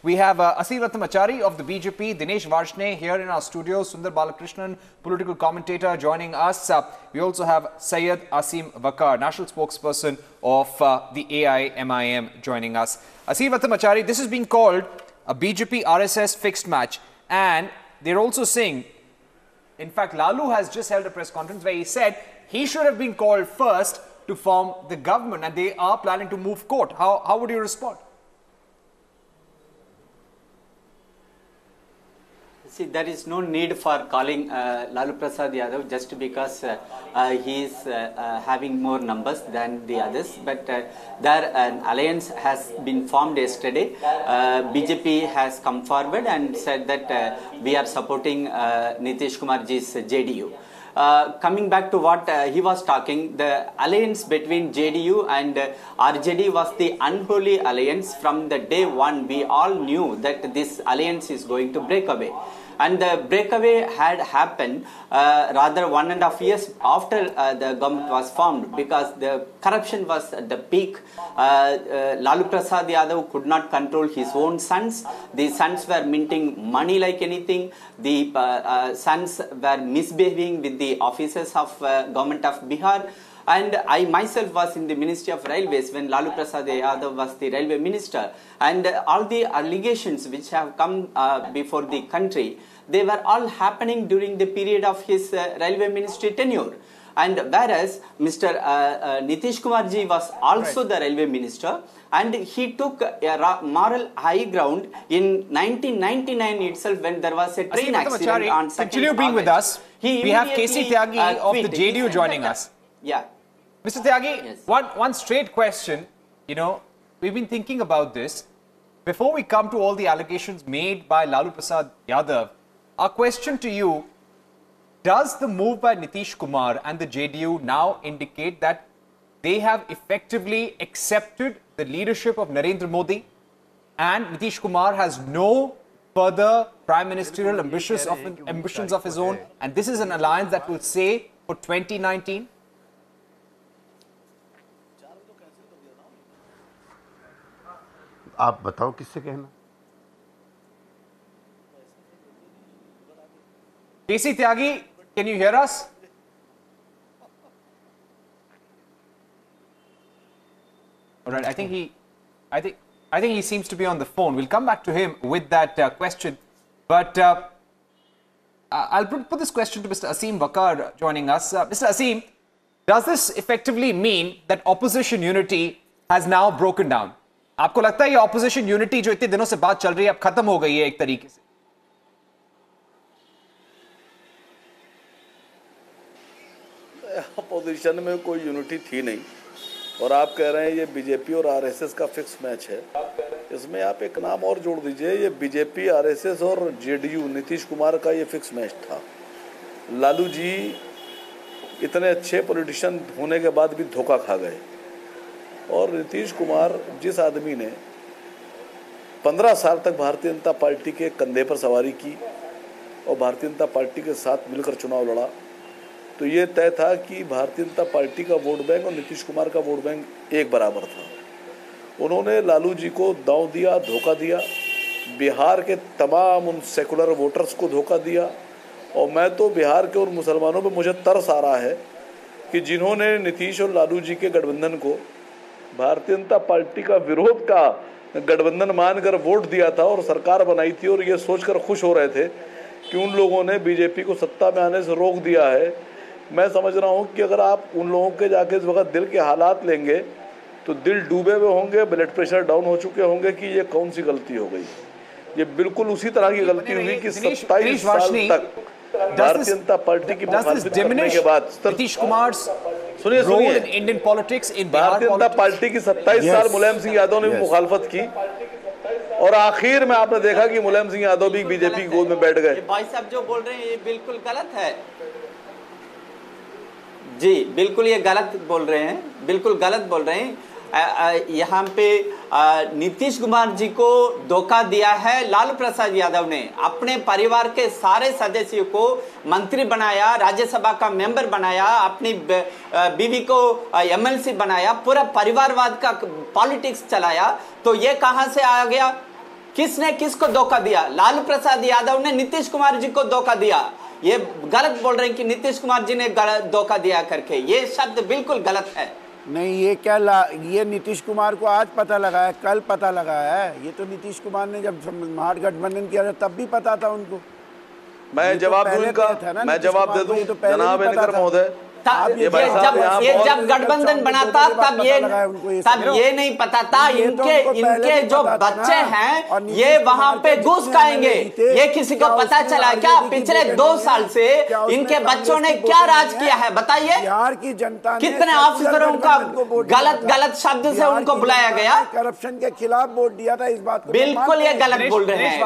We have Aseem Ratnamachari of the BJP, Dinesh Varshney here in our studio, Sundar Balakrishnan, political commentator, joining us. We also have Syed Asim Vakar, national spokesperson of the AIMIM, joining us. Aseem Ratnamachari, this is being called a BJP RSS fixed match, and they're also saying, in fact, Lalu has just held a press conference where he said he should have been called first to form the government, and they are planning to move court. How would you respond? See, there is no need for calling Lalu Prasad Yadav just because he is having more numbers than the others. But there an alliance has been formed yesterday. BJP has come forward and said that we are supporting Nitish Kumarji's JDU. Coming back to what he was talking, the alliance between JDU and RJD was the unholy alliance. From the day one, we all knew that this alliance is going to break away. And the breakaway had happened rather 1.5 years after the government was formed, because the corruption was at the peak. Lalu Prasad Yadav could not control his own sons. The sons were minting money like anything. The sons were misbehaving with the officers of government of Bihar. And I myself was in the Ministry of Railways when Lalu Prasad Yadav was the railway minister. And all the allegations which have come before the country, they were all happening during the period of his railway ministry tenure. And whereas Mr. Nitish Kumarji was also the railway minister, and he took a moral high ground in 1999 itself when there was a train accident on 2nd Continue being with us. We have KC Tyagi of the JDU joining us. Yeah. Mr. Tyagi, yes. one straight question. You know, we've been thinking about this. Before we come to all the allegations made by Lalu Prasad Yadav, our question to you, does the move by Nitish Kumar and the JDU now indicate that they have effectively accepted the leadership of Narendra Modi, and Nitish Kumar has no further prime ministerial ambitions of his own, and this is an alliance that will stay for 2019? आप बताओ किससे कहना? KC Tyagi, can you hear us? All right, I think he seems to be on the phone. We'll come back to him with that question. But I'll put this question to Mr. Aseem Vakar joining us. Mr. Aseem, does this effectively mean that opposition unity has now broken down? आपको लगता है ये opposition unity जो इतने दिनों से बात चल रही है अब खत्म हो गई है एक तरीके से? अपोजिशन में कोई यूनिटी थी नहीं, और आप कह रहे हैं ये बीजेपी और आरएसएस का फिक्स मैच है। इसमें आप एक नाम और जोड़ दीजिए, ये बीजेपी, आरएसएस और जेडीयू, नीतीश कुमार का ये फिक्स मैच था। लालू जी इतने अच्छे पॉलिटिशियन होने के बाद भी धोखा खा गए, और नीतीश कुमार जिस आदमी ने 15 साल तक भारतीय जनता पार्टी के कंधे पर सवारी की और भारतीय जनता पार्टी के साथ मिलकर चुनाव लड़ा, तो ये तय था कि भारतीय जनता पार्टी का वोट बैंक और नीतीश कुमार का वोट बैंक एक बराबर था। उन्होंने लालू जी को दांव दिया, धोखा दिया, बिहार के तमाम उन सेकुलर वोटर्स को धोखा दिया। और मैं तो बिहार के उन मुसलमानों पर मुझे तरस आ रहा है कि जिन्होंने नीतीश और लालू जी के गठबंधन को भारतीय जनता पार्टी का विरोध का गठबंधन मानकर वोट दिया था और सरकार बनाई थी, और ये सोचकर खुश हो रहे थे कि उन लोगों ने बीजेपी को सत्ता में आने से रोक दिया है। मैं समझ रहा हूँ कि अगर आप उन लोगों के जाके इस वक्त दिल के हालात लेंगे तो दिल डूबे हुए होंगे, ब्लड प्रेशर डाउन हो चुके होंगे कि ये कौन सी गलती हो गई। ये बिल्कुल उसी तरह की गलती हुई कि 27 साल तक भारतीय जनता पार्टी की मुखालफत करने के बाद नीतीश कुमार सुनिए Indian politics in Bharatiya Janata party की 27 साल मुलायम सिंह यादव ने भी मुखालफत की, और आखिर में आपने देखा कि मुलायम सिंह यादव भी बीजेपी की गोद में बैठ गए। भाई साहब जो बोल रहे हैं ये बिल्कुल गलत है जी, बिल्कुल ये गलत बोल रहे हैं, बिल्कुल गलत बोल रहे हैं। यहाँ पे नीतीश कुमार जी को धोखा दिया है लालू प्रसाद यादव ने। अपने परिवार के सारे सदस्यों को मंत्री बनाया, राज्यसभा का मेंबर बनाया, अपनी बीवी को एमएलसी बनाया, पूरा परिवारवाद का पॉलिटिक्स चलाया। तो ये कहां से आ गया? किसने किसको धोखा दिया? लालू प्रसाद यादव ने नीतीश कुमार जी को धोखा दिया। ये गलत बोल रहे हैं कि नीतीश कुमार जी ने धोखा दिया करके, ये शब्द बिल्कुल गलत है। नहीं, ये क्या ये नीतीश कुमार को आज पता लगा है, कल पता लगा है? ये तो नीतीश कुमार ने जब महागठबंधन किया था तब भी पता था उनको। मैं जवाब दूं इनका, मैं जवाब दे दूं जनाब इनकर महोदय। ये जब गठबंधन बना था तब ये नहीं पता था इनके जो बच्चे हैं ये वहां पे घुस खाएंगे। ये किसी को पता चला क्या? पिछले 2 साल से इनके बच्चों ने क्या राज किया है बताइए? बिहार की जनता कितने ऑफिसरों का गलत शब्द से उनको बुलाया गया, करप्शन के खिलाफ वोट दिया था। इस बात को बिल्कुल ये गलत बोल रहे हैं।